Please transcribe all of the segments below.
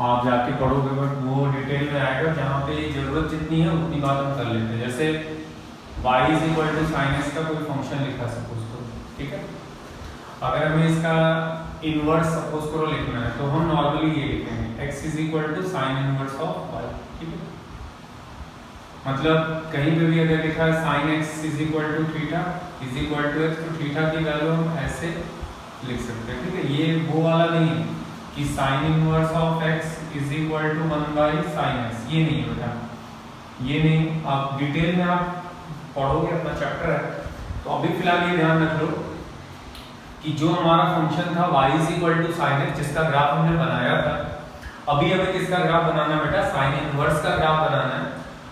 आप जाके पढ़ोगे, बट वो डिटेल में आएगा। जहाँ पे जरूरत जितनी है उतनी बात हम कर लेते हैं। जैसे y is equal to sine x का कोई फंक्शन लिखा सपोज करो, ठीक है। अगर हमें इसका इनवर्स सपोज करो लिखना है तो हम नॉर्मली ये लिखेंगे x is equal to sine inverse of y, ठीक है। मतलब कहीं पे भी अगर लिखा है sine x is equal to theta is equal to x, तो थीटा की वैल्यू हम ऐसे लिख सकते हैं, ठीक है। ये वो वाला नहीं है कि sine inverse of x is equal to 1 sine x, ये नहीं होता, ये नहीं। आप डिटेल में आप पढ़ोगे, अपना चैप्टर है, तो अभी फिलहाल ये ध्यान रख लो कि जो हमारा फंक्शन था y is equal to sine x, जिसका ग्राफ हमने बनाया था, अभी हमें किसका ग्राफ बनाना है बेटा, साइन इनवर्स का ग्राफ बनाना है।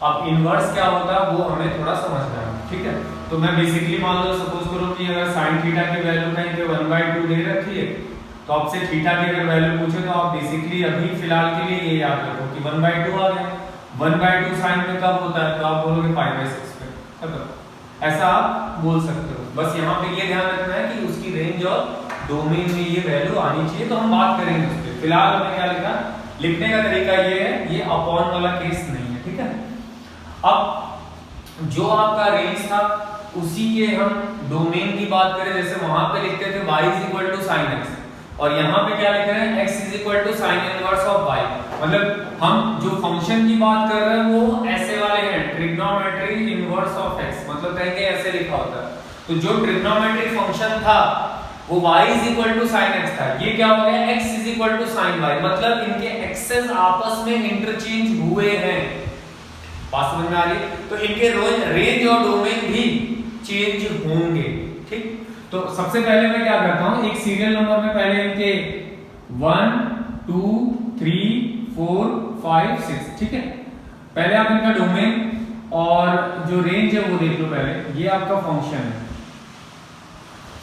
अब इनवर्स क्या होता है वो हमें थोड़ा समझना है, ठीक है। तो मैं बेसिकली मान लो सपोज करो कि अगर साइन थीटा की वैल्यू कहीं पे 1/2 दे रखी है, तो आपसे थीटा की अगर वैल्यू पूछे तो आप बेसिकली अभी फिलहाल के लिए ये याद रखो कि 1/2 आ गया। 1/2 साइन में कब होता है, तो आप बोलोगे π/6 पे, खत्म। ऐसा आप बोल सकते हो। बस यहाँ पे ये ध्यान रखना है कि उसकी रेंज और डोमेन में ये वैल्यू आनी चाहिए, तो हम बात करेंगे उस पर। फिलहाल हमने क्या लिखा, लिखने का तरीका ये है, ये अपॉन वाला केस नहीं है, ठीक है। अब जो आपका रेंज था उसी के हम डोमेन की बात करें, जैसे वहां पे लिखते थे y is equal to sine x, और यहाँ पे क्या लिख रहे हैं x is equal to sine inverse of y। मतलब हम जो फंक्शन की बात कर रहे हैं वो ऐसे वाले हैं, ट्रिग्नोमेट्री इनवर्स ऑफ x, मतलब कहीं ऐसे लिखा होता है। तो जो ट्रिग्नोमेट्रिक फंक्शन था वो y is equal to sine x था, ये क्या हो गया x is equal to sine y, मतलब इनके एक्सेस आपस में इंटरचेंज हुए हैं। बात समझ में आ रही है? तो इनके रेंज और डोमेन भी चेंज होंगे, ठीक। तो सबसे पहले मैं क्या करता हूं, एक सीरियल नंबर में पहले इनके 1 2 3 4 5 6, ठीक है। पहले आप इनका डोमेन और जो रेंज है वो देख लो पहले। ये आपका फंक्शन है,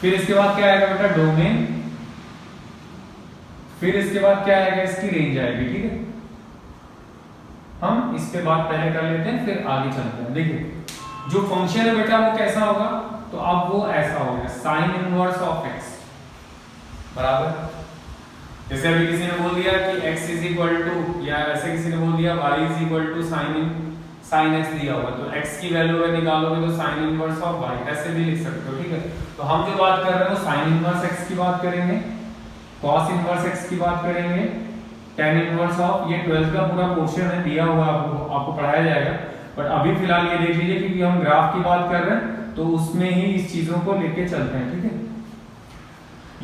फिर इसके बाद क्या आएगा बेटा, डोमेन, फिर इसके बाद क्या आएगा, इसकी रेंज आएगी, ठीक है। हम इस पे बात पहले कर लेते हैं, फिर आगे चलते हैं। देखिए जो फंक्शन है बेटा वो कैसा होगा, तो अब वो ऐसा होगा साइन इनवर्स ऑफ x बराबर, जैसे अभी किसी ने बोल दिया कि x इज इक्वल टू, या ऐसे किसी ने बोल दिया y is equal to sine x दिया होगा, तो x की वैल्यू अगर निकालोगे तो साइन इनवर्स ऑफ y, ऐसे भी लिख सकते हो, ठीक है। तो हम जो बात कर रहे हैं वो साइन इनवर्स x की बात करेंगे, कॉस इनवर्स x की बात करेंगे, tan इनवर्स ऑफ, ये 12th का पूरा पोर्शन है, दिया हुआ आपको पढ़ाया जाएगा। बट अभी फिलहाल ये देख लीजिए क्योंकि हम ग्राफ की बात कर रहे हैं तो उसमें ही इस चीजों को लेके चलते हैं, ठीक है।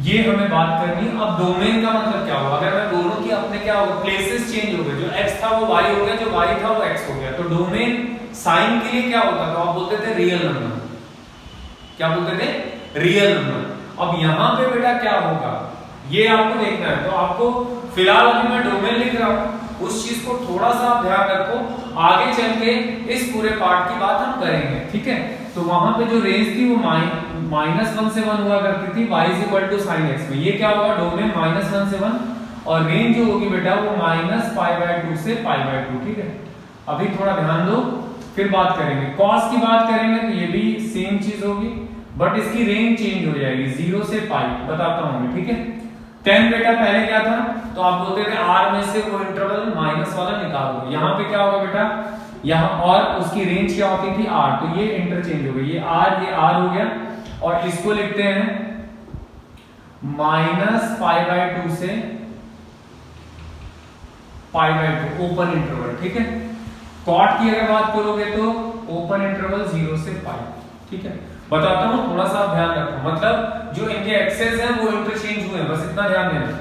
ये हमें बात करनी है। अब डोमेन का मतलब क्या होगा, अगर मैं दोनों की अपने क्या होगा, प्लेसेस चेंज हो गए, जो x था वो y हो गया, जो y था वो x हो गया, तो डोमेन साइन के लिए क्या होता है, तो आप बोलते थे रियल नंबर, क्या बोलते थे, रियल नंबर। अब यहाँ पे बेटा क्या होगा ये आपको देखना है, तो आपको फिलहाल अभी मैं डोमेन लिख रहा हूँ, उस चीज को थोड़ा सा आप ध्यान रखो, आगे चल के इस पूरे पार्ट की बात हम करेंगे, ठीक है। तो वहां पे जो रेंज थी वो -1 से 1 हुआ करती थी y is equal to sine x में, ये क्या होगा, डोमेन -1 से 1, और रेंज जो होगी बेटा वो -π/2 से π/2, ठीक है। अभी थोड़ा ध्यान दो, फिर बात करेंगे cos की बात करेंगे, तो ये भी सेम चीज होगी, बट इसकी रेंज चेंज हो जाएगी 0 से π, बताता हूं मैं, ठीक है। tan बेटा पहले क्या था, तो आप बोलते थे r में से वो इंटरवल माइनस वाला निकाल दो, यहाँ पे क्या होगा बेटा, यहाँ और उसकी रेंज क्या होती थी r, तो ये इंटरचेंज हो गई, ये r हो गया, और इसको लिखते हैं -π/2 से π/2 ओपन इंटरवल, ठीक है। cot की अगर बात करोगे तो ओपन इंटरवल 0 से π, ठीक है। बताता हूं, थोड़ा सा ध्यान रखो, मतलब जो इनके एक्सेस हैं वो इंटरचेंज हुए हैं, बस इतना ध्यान देना।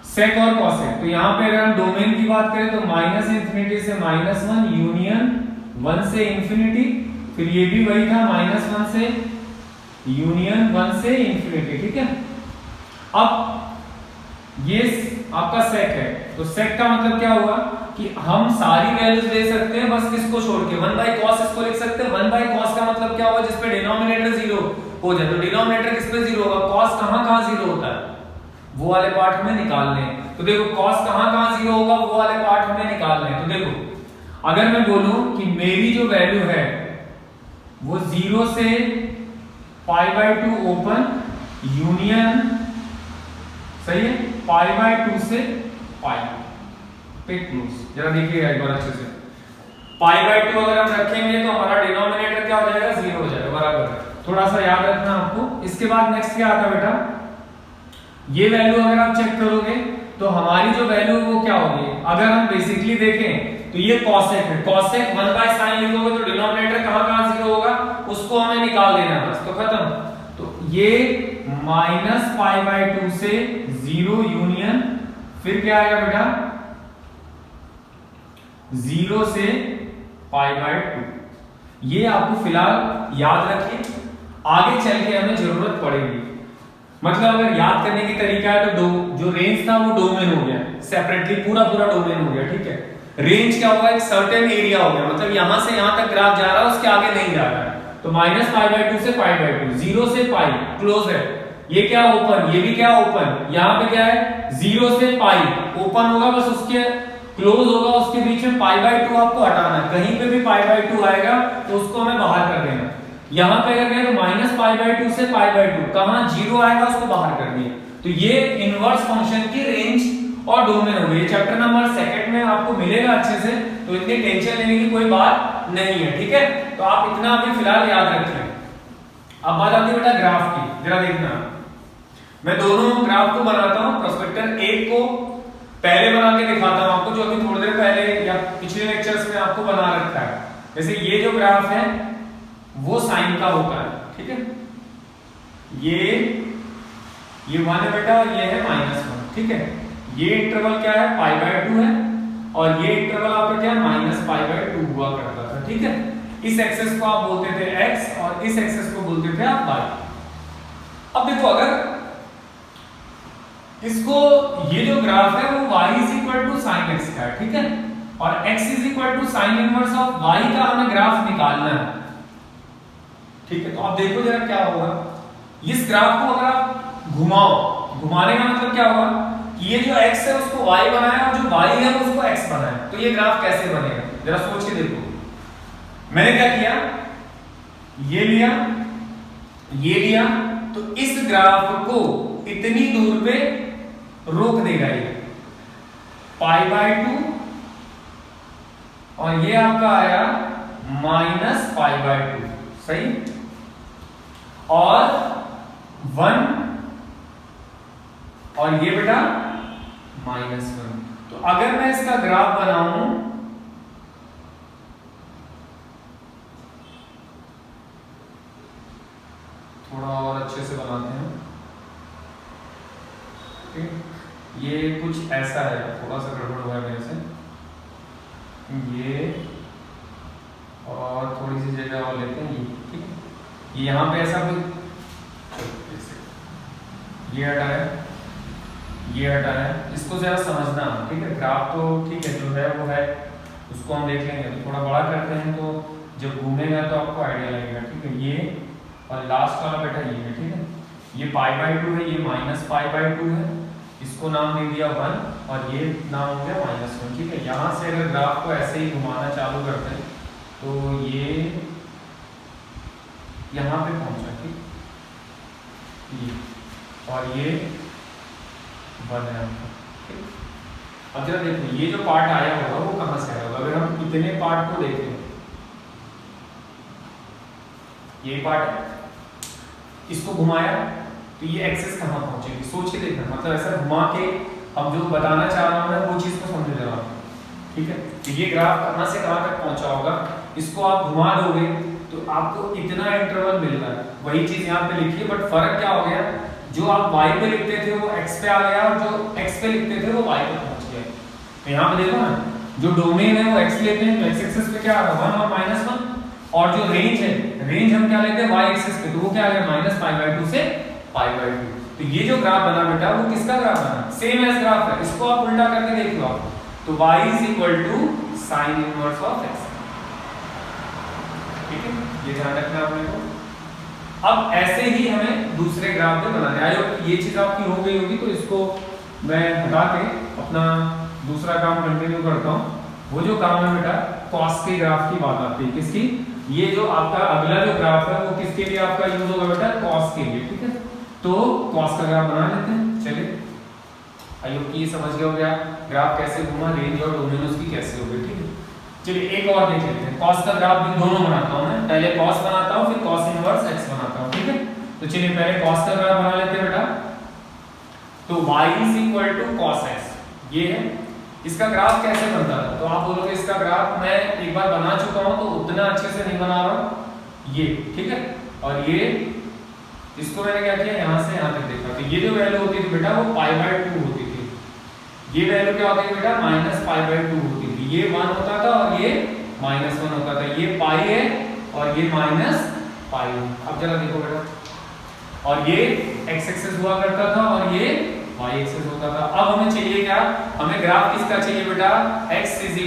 सेक और कॉसेक, तो यहाँ पे अगर हम डोमेन की बात करें तो -∞ से -1 यूनियन 1 से इंफिनिटी, फिर ये भी वही था -1 से यूनियन 1 से इंफिनिटी, ठीक है। अब ये आपका सेक है, तो सेक का मतलब क्या हुआ कि हम सारी वैल्यूज ले सकते हैं, बस किसको छोड़ के 1/cos इसको लिख सकते हैं। 1/cos का मतलब क्या होगा, जिसपे डिनोमिनेटर 0 हो जाए, तो डिनोमिनेटर किस पे 0 होगा, cos कहां 0 होता है, वो वाले पार्ट में निकालने हैं। तो देखो cos कहां 0 होगा, वो वाले पार्ट में निकालने हैं। तो देखो अगर मैं बोलूं कि मेरी जो वैल्यू है वो 0 से π/2 ओपन यूनियन, सही है, π/2 से पाई पे क्लोज। जरा देखिएगा एक बार अच्छे से, पाई बाय 2 अगर हम रखेंगे तो हमारा डिनोमिनेटर क्या हो जाएगा, 0 हो जाएगा, बराबर। थोड़ा सा याद रखना आपको। इसके बाद नेक्स्ट क्या आता है बेटा, ये वैल्यू अगर आप चेक करोगे तो हमारी जो वैल्यू वो क्या होगी, अगर हम बेसिकली देखें तो ये कॉसेक है, कॉसेक 1 बाय साइन लिखोगे तो डिनोमिनेटर कहां 0 होगा, उसको हमें निकाल देना है बस, तो खत्म। तो ये माइनस पाई बाय 2 से 0 यूनियन, फिर क्या आएगा बेटा 0 से पाई बाय 2। ये आपको फिलहाल याद रखिए, आगे चल के हमें जरूरत पड़ेगी। मतलब अगर याद करने की तरीका है तो जो रेंज था वो डोमेन हो गया, सेपरेटली पूरा डोमेन हो गया, ठीक है। रेंज क्या होगा, एक सर्टेन एरिया हो गया, मतलब यहां से यहां तक ग्राफ जा रहा है, उसके आगे नहीं जा रहा है। तो माइनस पाई बाय 2 से पाई बाय 2, 0 से पाई क्लोज है, ये क्या ओपन, ये भी क्या ओपन, यहाँ पे क्या है 0 से पाई ओपन होगा, बस उसके क्लोज होगा, उसके बीच में पाई बाय 2 आपको हटाना है, कहीं पे भी पाई बाय 2 आएगा तो उसको हमें बाहर कर देना। यहां पे अगर गए तो माइनस पाई बाय 2 से पाई बाय 2, कहां 0 आएगा उसको बाहर कर दिया। तो ये इनवर्स फंक्शन की रेंज और डोमेन हो गई। चैप्टर नंबर 2 में आपको मिलेगा अच्छे से, तो इतनी टेंशन लेने की कोई बात नहीं है, ठीक है। तो आप इतना अभी फिलहाल याद रखें। अब बात आती है बेटा ग्राफ की, जरा देखना, मैं दोनों ग्राफ को बनाता हूं, प्रोस्पेक्टर 1 को पहले बना के दिखाता हूं आपको, जो अभी थोड़ी देर पहले या पिछले लेक्चर्स में आपको बना रखा है। जैसे ये जो ग्राफ है वो साइन का होता है, ठीक है। ये 1 है बेटा, और ये है -1, ठीक है। ये इंटरवल क्या है, पाई बाय 2 है, और ये इंटरवल आपका क्या है, माइनस पाई बाय 2 हुआ करता था, ठीक है। इस एक्सेस को आप बोलते थे x और इस एक्सेस को बोलते थे आप y। अब देखो, अगर इसको, ये जो ग्राफ है वो y sin x का है, ठीक है, और x sin inverse of y का हमें ग्राफ निकालना है, ठीक है। तो आप देखो जरा क्या होगा, इस ग्राफ को अगर आप घुमाओ, घुमाने का मतलब क्या होगा कि ये जो x है उसको y बनाया और जो y है उसको x बनाया, तो ये ग्राफ कैसे बनेगा जरा सोच के देखो। मैंने क्या किया, ये लिया, तो इस ग्राफ को इतनी दूर पे रोक देगा ये पाई बाय 2, और ये आपका आया माइनस पाई बाय 2, सही, और 1, और ये बेटा -1। तो अगर मैं इसका ग्राफ बनाऊं, थोड़ा और अच्छे से बनाते हैं, ये कुछ ऐसा है, थोड़ा सा गड़बड़ हुआ है मेरे से, ये और थोड़ी सी जगह और लेते हैं, ये ठीक है। ये यहाँ पे ऐसा कोई, ये हटाया, इसको जरा समझना, ठीक है। ग्राफ तो ठीक है, जो है वो है, उसको हम देख लेंगे। तो थोड़ा बड़ा करते हैं, तो जब घूमेगा तो आपको आइडिया लगेगा, ठीक है। ये और लास्ट वाला बेटा ये है, ठीक है। ये पाई बाय 2 है, ये माइनस पाई बाय 2 है, इसको नाम दे दिया 1, और ये नाम हो गया -1, ठीक है। यहाँ से अगर ग्राफ को ऐसे ही घुमाना चालू करते हैं तो ये यहाँ पे पहुंचा, ठीक, ये, और ये 1 है आपका, ठीक। अब जरा देखो, ये जो पार्ट आया होगा वो कहाँ से आया होगा, अगर हम इतने पार्ट को देखें, ये पार्ट है, इसको घुमाया तो ये एक्सेस कहाँ पहुंचेगी, सोच के देखना, मतलब ऐसा घुमा के अब जो बताना चाह रहा हूं मैं वो चीज को समझ रहा हूं, ठीक है। तो ये ग्राफ कहाँ से कहाँ तक पहुंचा होगा, इसको आप घुमा दोगे तो आपको इतना इंटरवल मिल रहा है, वही चीज यहाँ पे लिखी है, बट फर्क क्या हो गया, जो आप y पे लिखते थे वो x पे आ गया, और जो x पे लिखते थे वो y पे पहुंच गया। तो यहाँ पे देखो ना, जो डोमेन है वो x लेते हैं, तो x एक्सिस पे क्या आ रहा है 1 और -1, और जो रेंज है, रेंज हम क्या लेते हैं y एक्सिस पे, तो वो क्या आ गया माइनस पाई बाय 2 से पाई बाय 2। तो ये जो ग्राफ बना बेटा वो किसका ग्राफ बना, सेम एज ग्राफ है, इसको आप उल्टा करके देख लो आप, तो y sin inverse of x, ठीक है, ये ध्यान रखना आपने को। अब ऐसे ही हमें दूसरे ग्राफ में बनाना है, ये चीज आपकी हो गई होगी, तो इसको मैं हटा के अपना दूसरा काम कंटिन्यू करता हूँ। वो जो काम है बेटा कॉस के ग्राफ की बात आती है, किसकी, ये जो आपका अगला जो ग्राफ है वो किसके लिए आपका यूज होगा बेटा, कॉस के लिए, ठीक है। तो कॉस का ग्राफ बना लेते हैं, चलिए। आई होप कि ये समझ गए हो गया ग्राफ कैसे घूमा, रेंज और डोमेन उसकी कैसे होगी। ठीक है, चलिए एक और देख लेते हैं। कॉस का ग्राफ भी दोनों बनाता हूं मैं, पहले कॉस बनाता हूं फिर कॉस इनवर्स x बनाता हूं। ठीक है, तो चलिए पहले कॉस का ग्राफ बना लेते हैं बेटा। तो y = cos x, ये है। इसका ग्राफ कैसे बनता था, तो आप बोलोगे इसका ग्राफ मैं एक बार बना चुका हूं तो उतना अच्छे से नहीं बना रहा हूं ये। ठीक है, और ये इसको मैंने क्या किया, यहां से यहां तक देखा, तो ये जो वैल्यू होती थी बेटा वो π/2 होती थी। ये वैल्यू क्या होती है बेटा, -π/2 होती थी। ये 1 होता था और ये -1 होता था। ये पाई है और ये -π है। अब जरा देखो बेटा, और ये x एक्सिस हुआ करता था और ये y एक्सिस होता था। अब हमें चाहिए क्या, हमें ग्राफ किसका चाहिए बेटा, x =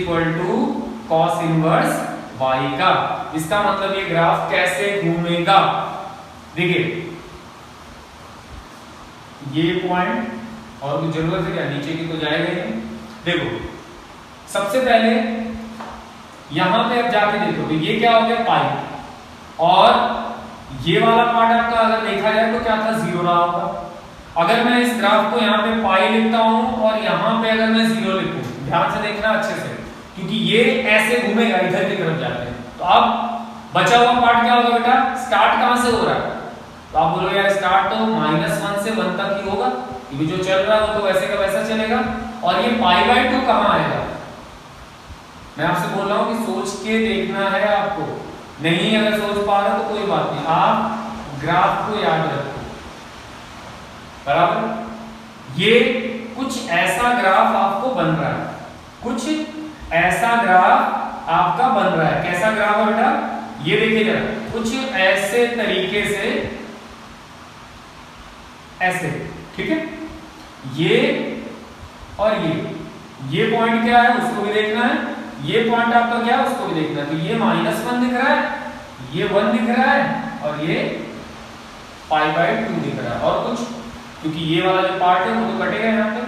cos इनवर्स y का। इसका मतलब ये ग्राफ कैसे घूमेगा, देखिए ये पॉइंट और कुछ जरूरत है क्या, नीचे की तो जाएगा ही। देखो सबसे पहले यहां पे अब जाके देखो तो ये क्या हो गया पाई, और ये वाला पार्ट आपका अगर देखा जाए तो क्या था, 0 रहा होगा। अगर मैं इस ग्राफ को यहाँ पे पाई लिखता हूं और यहाँ पे अगर मैं 0 लिखूं, ध्यान से देखना अच्छे से, क्योंकि ये ऐसे घूमेगा इधर की तरफ जाते हैं। तो अब बचा हुआ पार्ट क्या होगा बेटा, स्टार्ट कहां से हो रहा है, तो आप बोलोगे यार स्टार्ट तो -1 से 1 तक ही होगा, क्योंकि जो चल रहा है वो तो वैसे का वैसा चलेगा। और ये π/2 कहां आएगा, मैं आपसे बोल रहा हूं कि सोच के देखना है आपको, नहीं अगर सोच पा रहे तो कोई बात नहीं, आप ग्राफ को याद रखो बराबर। ये कुछ ऐसा ग्राफ आपको बन रहा है, कुछ ऐसा ग्राफ आपका बन रहा है। कैसा ग्राफ है बेटा, ये देखिए जरा, कुछ ऐसे तरीके से, ऐसे। ठीक है, ये और ये पॉइंट क्या है उसको भी देखना है, ये पॉइंट आपका क्या है उसको भी देखना है। तो ये -1 दिख रहा है, ये 1 दिख रहा है और ये π/2 दिख रहा है, और कुछ, क्योंकि ये वाला जो पार्ट है वो तो कटेगा यहाँ पे,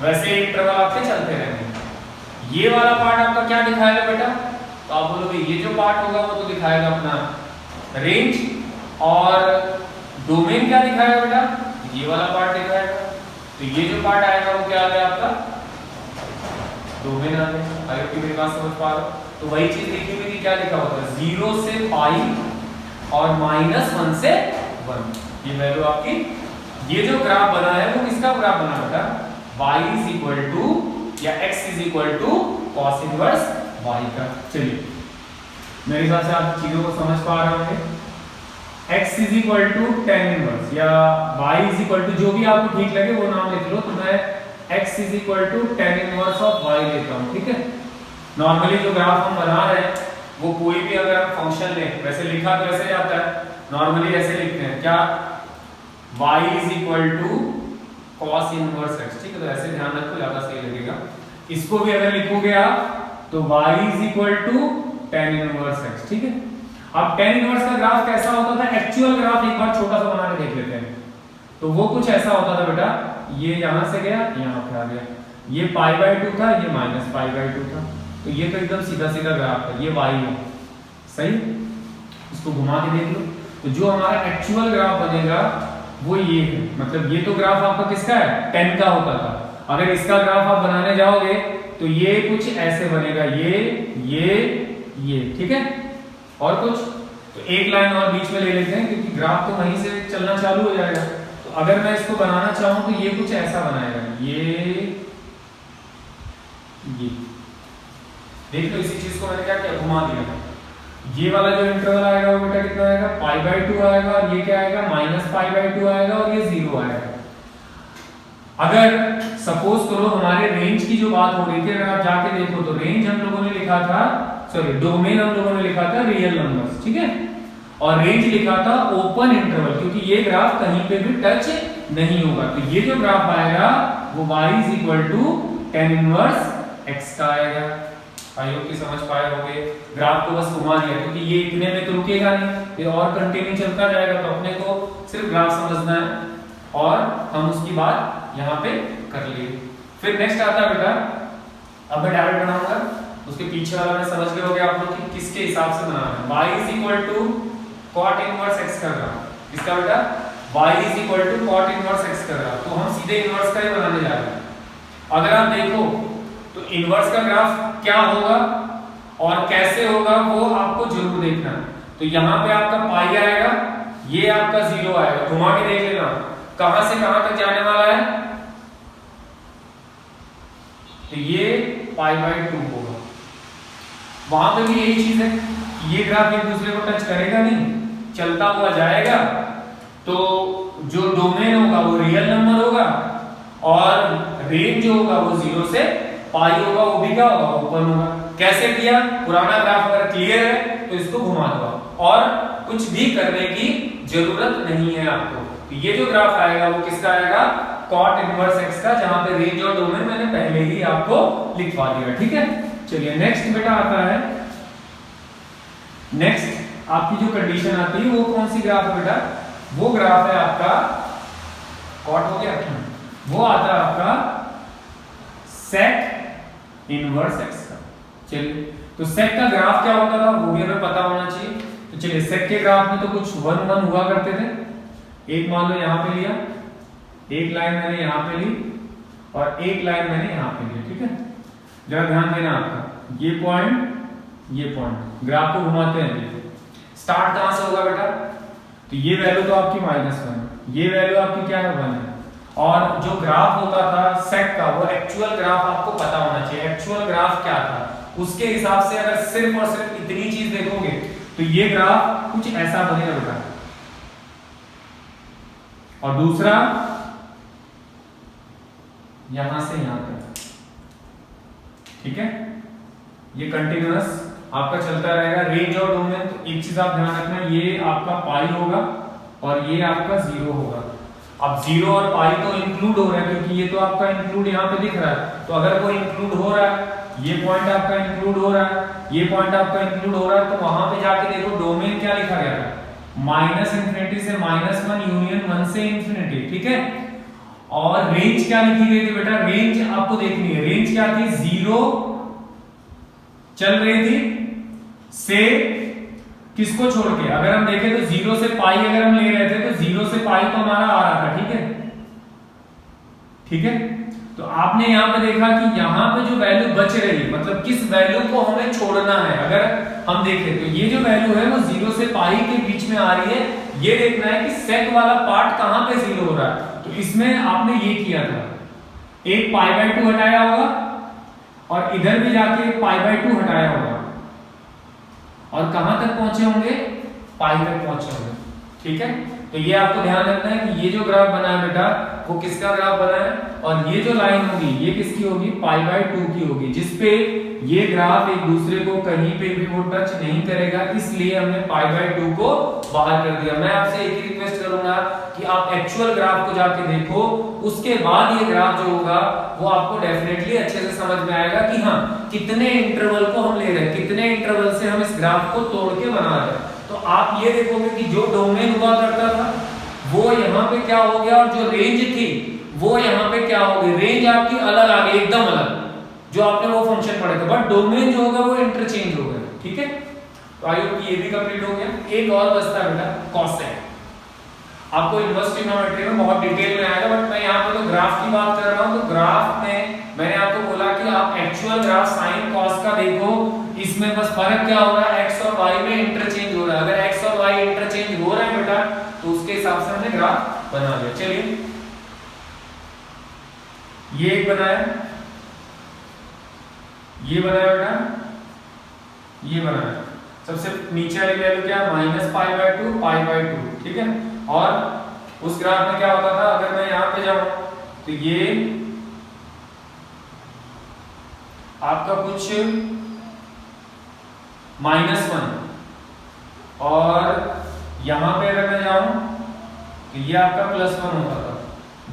वैसे इंटरवल आपके चलते रहेंगे। ये वाला पार्ट आपका क्या दिखाएगा बेटा, तो आप बोलोगे ये जो पार्ट होगा वो तो दिखाएगा अपना रेंज, और डोमेन क्या दिखाएगा बेटा, ये वाला पार्ट दिखाएगा। तो ये जो पार्ट आएगा वो क्या आ गया आपका, डोमेन आ गया। अगर की मेरी बात समझ पा रहे हो, तो वही चीज लिखी हुई थी, क्या लिखा होता है, 0 से π और -1 से 1, ये वैल्यू आपकी। ये जो ग्राफ बना है वो किसका ग्राफ बना बेटा, y = या x = cos इनवर्स y का। चलिए मेरे हिसाब से आप चीजों को समझ पा रहे होंगे। x = tan इनवर्स या y जो भी आपको ठीक लगे वो नाम लिख लो, तो मैं x = tan inverse of y लेता हूं। ठीक है, नॉर्मली जो ग्राफ हम बना रहे हैं वो कोई भी अगर हम फंक्शन लें, वैसे लिखा तो ऐसे जाता है, नॉर्मली ऐसे लिखते हैं क्या, y = cos इनवर्स x। ठीक है, तो ऐसे ध्यान रखो, ज्यादा सही लगेगा। इसको भी अगर लिखोगे आप तो y = tan इनवर्स x। ठीक है, अब tan इनवर्स का ग्राफ कैसा होता था, एक्चुअल ग्राफ एक बार छोटा सा बना के देख लेते हैं। तो वो कुछ ऐसा होता था बेटा, ये यहां से गया यहां पे आ गया, ये π/2 था, ये -π/2 था, तो ये तो एकदम सीधा सीधा ग्राफ है, ये y है। सही, इसको घुमा के देख लो, तो जो हमारा एक्चुअल ग्राफ बनेगा वो ये है। मतलब ये तो ग्राफ आपका किसका है, tan का होता था। अगर इसका ग्राफ आप बनाने जाओगे तो ये कुछ ऐसे बनेगा, ये। ठीक है, और कुछ, तो एक लाइन और बीच में ले लेते हैं क्योंकि ग्राफ तो वहीं से चलना चालू हो जाएगा। तो अगर मैं इसको बनाना चाहूं तो ये कुछ ऐसा बनाएगा, ये देख लो, इसी चीज को मैंने क्या किया, घुमा दिया। ये वाला जो इंटरवल आएगा वो बेटा कितना आएगा, π/2 आएगा, और ये क्या आएगा, -π/2 आएगा, और ये 0 आएगा। अगर सपोज करो हमारे रेंज की जो बात हो रही थी, अगर आप जाके देखो तो रेंज हम लोगों ने लिखा था, सॉरी डोमेन हम लोगों ने लिखा था रियल नंबर्स। ठीक है, और रेंज लिखा था ओपन इंटरवल, क्योंकि ये ग्राफ कहीं पे भी टच नहीं होगा। तो ये जो ग्राफ आएगा वो y = tan इनवर्स x का आएगा। आई होप कि समझ पाए होंगे। ग्राफ को बस घुमा दिया, क्योंकि ये इतने में तो रुकेगा नहीं, ये और कंटिन्यू चलता जाएगा, तो अपने को सिर्फ ग्राफ समझना है और हम उसकी बात यहाँ पे कर लिए। फिर नेक्स्ट आता है बेटा, अब मैं डायरेक्ट बनाऊंगा, उसके पीछे वाला मैं समझ गए होंगे आप लोग कि किसके हिसाब से बनाना है। y = cot इनवर्स x का ग्राफ, किसका बेटा, y is equal to cot inverse x का ग्राफ, तो हम सीधे इनवर्स का ही बनाने जा रहे हैं। अगर आप देखो तो इनवर्स का ग्राफ क्या होगा और कैसे होगा वो आपको जरूर देखना है। तो यहाँ पे आपका पाई आएगा, ये आपका 0 आएगा, घुमा के देख लेना कहां से कहां तक जाने वाला है, तो ये π/2 होगा। वहां पे भी यही चीज है, ये ग्राफ एक दूसरे को टच करेगा नहीं, चलता हुआ जाएगा, तो जो डोमेन होगा वो रियल नंबर होगा और रेंज जो होगा वो 0 से पाई होगा, वो भी क्या होगा, ओपन होगा। कैसे किया, पुराना ग्राफ अगर क्लियर है तो इसको घुमा दो और कुछ भी करने की जरूरत नहीं है आपको। तो ये जो ग्राफ आएगा वो किसका आएगा, cot इनवर्स x का, जहां पे रेंज और डोमेन मैंने पहले ही आपको लिखवा दिया। ठीक है, चलिए नेक्स्ट बेटा आता है, नेक्स्ट आपकी जो कंडीशन आती है वो कौन सी ग्राफ है बेटा, वो ग्राफ है आपका cot हो गया, वो आता है आपका sec इनवर्स x का। चलिए तो sec का ग्राफ क्या होता था वो भी हमें पता होना चाहिए। तो चलिए sec के ग्राफ में तो कुछ 1 1 हुआ करते थे, एक मान लो यहां पे लिया, एक लाइन मैंने यहां पे ली और एक लाइन मैंने यहां पे ली। ठीक है, जरा ध्यान देना आपका, ये पॉइंट ग्राफ को घुमाते हैं, स्टार्ट कहां से होगा बेटा, तो ये वैल्यू तो आपकी -1, ये वैल्यू आपकी क्या है 1 है, और जो ग्राफ होता था सेक का वो एक्चुअल ग्राफ आपको पता होना चाहिए, एक्चुअल ग्राफ क्या था, उसके हिसाब से अगर सिर्फ और सिर्फ इतनी चीज देखोगे तो ये ग्राफ कुछ ऐसा बनेगा बेटा। और दूसरा यहां से यहां तक, ठीक है, ये कंटिन्यूअस आपका चलता रहेगा। रेंज और डोमेन, तो एक चीज आप ध्यान रखना, ये आपका पाई होगा और ये आपका 0 होगा। अब 0 और पाई तो इंक्लूड हो रहा है क्योंकि ये तो आपका इंक्लूड यहाँ पे दिख रहा है, तो अगर कोई इंक्लूड हो रहा है, ये पॉइंट आपका इंक्लूड हो रहा है, ये पॉइंट आपका इंक्लूड हो रहा है, तो वहां पे जाके देखो डोमेन क्या लिखा गया है, -∞ से -1 यूनियन 1 से इंफिनिटी। ठीक है, और रेंज क्या लिखी गई थी बेटा, रेंज आपको देखनी है, रेंज क्या थी, 0 चल रही थी से किसको छोड़ के, अगर हम देखें तो 0 से पाई अगर हम ले रहे थे तो 0 से पाई तो हमारा आ रहा था। ठीक है, ठीक है, तो आपने यहां पे देखा कि यहां पे जो वैल्यू बच रही है, मतलब किस वैल्यू को हमें छोड़ना है, अगर हम देखें तो ये जो वैल्यू है वो 0 से पाई के बीच में आ रही है, ये देखना है कि सेक वाला पार्ट कहां पे 0 हो रहा है। तो इसमें आपने ये किया था, एक π/2 हटाया होगा और इधर भी जाके π/2 हटाया होगा और कहां तक पहुंचे होंगे, पाई तक पहुंचे होंगे। ठीक है, तो ये आपको ध्यान रखना है कि ये जो ग्राफ बना है बेटा वो किसका ग्राफ बना है, और ये जो लाइन होगी ये किसकी होगी, π/2 की होगी, जिसपे ये ग्राफ एक दूसरे को कहीं पे भी वो टच नहीं करेगा, इसलिए हमने π/2 को बाहर कर दिया। मैं आपसे एक ही रिक्वेस्ट करूंगा कि आप एक्चुअल ग्राफ को जाके देखो, उसके बाद ये ग्राफ जो होगा वो आपको डेफिनेटली अच्छे से समझ में आएगा कि हाँ कितने इंटरवल को हम ले रहे हैं, कितने इंटरवल से हम इस ग्राफ को तोड़ के बना रहे हैं। तो आप ये देखोगे कि जो डोमेन हुआ करता था वो यहाँ पे क्या हो गया, और जो रेंज थी वो यहाँ पे क्या हो गई, रेंज आपकी अलग आ गई, एकदम अलग, जो आपने वो फंक्शन पढ़े थे, बट डोमेन जो होगा वो इंटरचेंज हो गया। ठीक है, तो आई होप ये भी कंप्लीट हो गया। एक और बचता है बेटा कॉसेक, आपको इनवर्स ट्रिग्नोमेट्री में बहुत डिटेल में आएगा, बट मैं यहाँ पे तो ग्राफ की बात कर रहा हूँ। तो ग्राफ में मैंने आपको बोला कि आप एक्चुअल ग्राफ साइन कॉस का देखो, इसमें बस फर्क क्या हो रहा है, x और y में इंटरचेंज हो रहा है। अगर x और y इंटरचेंज हो रहे हैं बेटा तो उसके हिसाब से हमने ग्राफ बना लिया। चलिए ये एक बनाया, ये बनाया बेटा, ये बनाया, सबसे नीचे वाली वैल्यू क्या है, -π/2 π/2। ठीक है, और उस ग्राफ में क्या होता था, अगर मैं यहां पे जाऊं तो ये आपका कुछ -1, और यहां पे अगर मैं जाऊं तो ये आपका +1 होता था।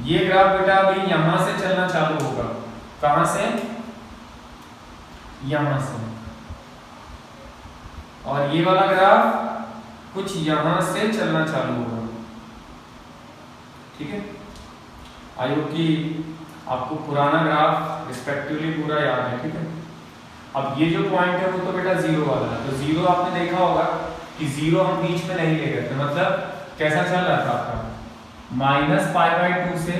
ये ग्राफ बेटा अभी यहां से चलना चालू होगा, कहां से, यहां से, और ये वाला ग्राफ कुछ यहां से चलना चालू होगा। ठीक है, आई होप कि आपको पुराना ग्राफ रिस्पेक्टिवली पूरा याद है। ठीक है, अब ये जो पॉइंट है वो तो बेटा 0 वाला है, तो 0 आपने देखा होगा कि 0 हम बीच में नहीं ले गए थे, मतलब कैसा चल रहा था आपका, माइनस पाई बाई 2 से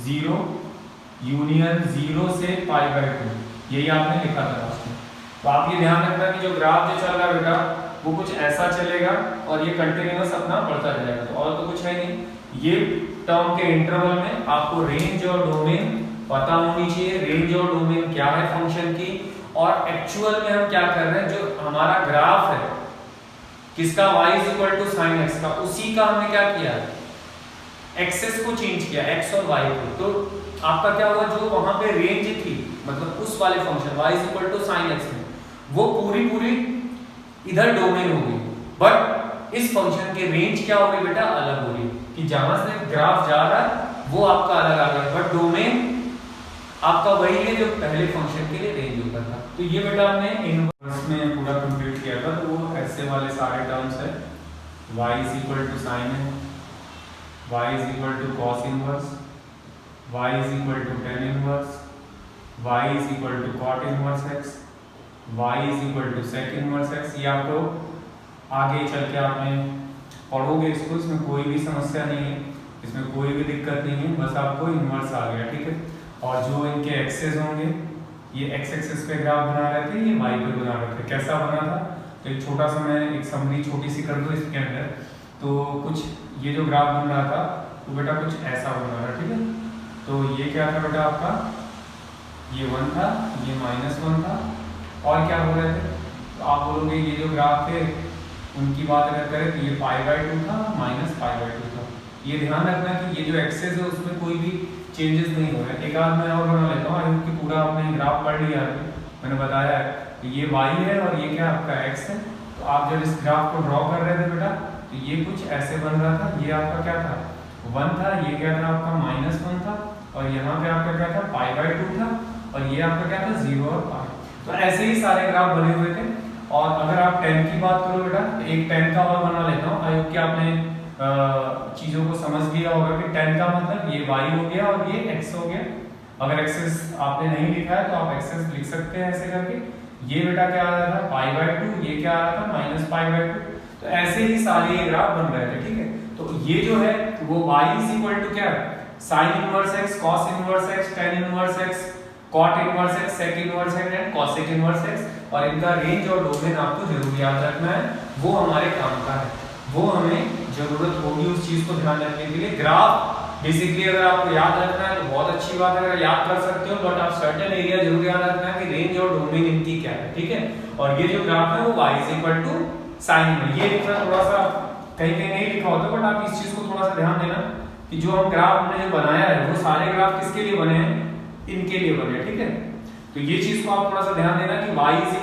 0 यूनियन 0 से पाई बाई 2, यही आपने लिखा था लास्ट में। तो आप ये ध्यान रखना कि जो ग्राफ जो चल रहा है बेटा वो कुछ ऐसा चलेगा और ये कंटिन्यूअस अपना बढ़ता जाएगा, तो और तो कुछ है नहीं। ये टर्म के इंटरवल में आपको रेंज और डोमेन पता होनी चाहिए, रेंज और डोमेन क्या है फंक्शन की, और एक्चुअल में हम क्या कर रहे हैं, जो हमारा ग्राफ है किसका, y = sin x का, उसी का हमने क्या किया, एक्सेस को चेंज किया, x और y को। तो आपका क्या हुआ, जो वहां पे रेंज थी मतलब उस वाले फंक्शन y = sin x में, वो पूरी इधर डोमेन होगी, बट इस फंक्शन के रेंज क्या हो रही बेटा, अलग हो रही, कि जहां से ग्राफ जा रहा है वो आपका अलग आ गया, बट डोमेन आपका वही है जो पहले फंक्शन के लिए रेंज होता था। तो ये बेटा हमने इनवर्स में पूरा कंप्लीट किया था, तो वो ऐसे वाले सारे टर्म्स है, y = sin y = cos inverse, y = tan inverse, y = cot inverse x, y = sec inverse x। ये आपको आगे चल के आपने पढ़ोगे इसको, इसमें कोई भी समस्या नहीं है, इसमें कोई भी दिक्कत नहीं है, बस आपको इनवर्स आ गया, ठीक है। और जो इनके एक्सेस होंगे, ये x एक्सेस पे ग्राफ बना रहे थे, ये y पे बना रहे थे। कैसा बना था, तो एक छोटा सा मैं एक समरी छोटी सी कर दूं इसके अंदर। तो कुछ ये जो ग्राफ बन रहा था तो बेटा कुछ ऐसा बन रहा था, ठीक है। तो ये क्या था बेटा आपका, ये 1 था, ये -1 था, और क्या हो रहे थे, तो आप बोलोगे ये जो ग्राफ थे उनकी बात अगर करें तो ये π/2 था, -π/2 था। ये ध्यान रखना कि ये जो एक्सेस है उसमें कोई भी चेंजेस नहीं हो रहे। एक आध मैं और बना लेता हूँ, आई होप कि पूरा आपने ग्राफ पढ़ लिया है, मैंने बताया है। तो ये y है और ये क्या आपका x है। तो आप जब इस ग्राफ को ड्रॉ कर रहे थे बेटा, तो ये कुछ ऐसे बन रहा था, ये आपका क्या था 1 था, ये क्या था आपका -1 था, और यहाँ पे आपका क्या था π/2 था, और ये आपका क्या था 0 और π। तो ऐसे ही सारे ग्राफ बने हुए थे। और अगर आप tan की बात करो बेटा, एक tan का और बना लेता हूँ, आई होप कि आपने चीजों को समझ लिया होगा कि tan का मतलब ये y हो गया और ये x हो गया। अगर एक्सेस आपने नहीं लिखा है तो आप एक्सेस लिख सकते हैं ऐसे करके। ये बेटा क्या आ रहा था π/2, ये क्या आ रहा था -π/2। तो ऐसे ही सारे ये ग्राफ बन रहे थे, ठीक है। तो ये जो है वो y = क्या, sin inverse x, cos inverse x, tan inverse x, cot inverse x, sec inverse x and cosec inverse x। और इनका रेंज और डोमेन आपको जरूर याद रखना है, वो हमारे काम का है, वो हमें जरूरत होगी उस चीज को ध्यान रखने के लिए। ग्राफ बेसिकली अगर आपको याद रखना है तो बहुत अच्छी बात है, अगर याद कर सकते हो, बट आप सर्टेन एरिया जरूर याद रखना है कि रेंज और डोमेन इनकी क्या है, ठीक है। और ये जो ग्राफ है वो y = sin है, ये लिखना थोड़ा सा कहीं कहीं नहीं लिखा होता, बट आप इस चीज को थोड़ा सा ध्यान देना कि जो हम ग्राफ हमने जो बनाया है वो सारे ग्राफ किसके लिए बने हैं, इनके लिए बने हैं, ठीक है। तो ये चीज को आप थोड़ा सा ध्यान देना कि y =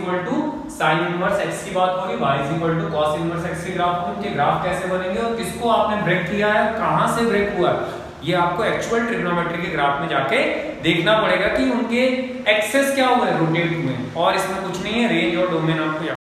sin इनवर्स x की बात होगी, y = cos इनवर्स x के ग्राफ होंगे, उनके ग्राफ कैसे बनेंगे और किसको आपने ब्रेक किया है, कहां से ब्रेक हुआ है, ये आपको एक्चुअल ट्रिग्नोमेट्री के ग्राफ में जाके देखना पड़ेगा कि उनके एक्सेस क्या हुए, रोटेट हुए, और इसमें कुछ नहीं है, रेंज और डोमेन आपको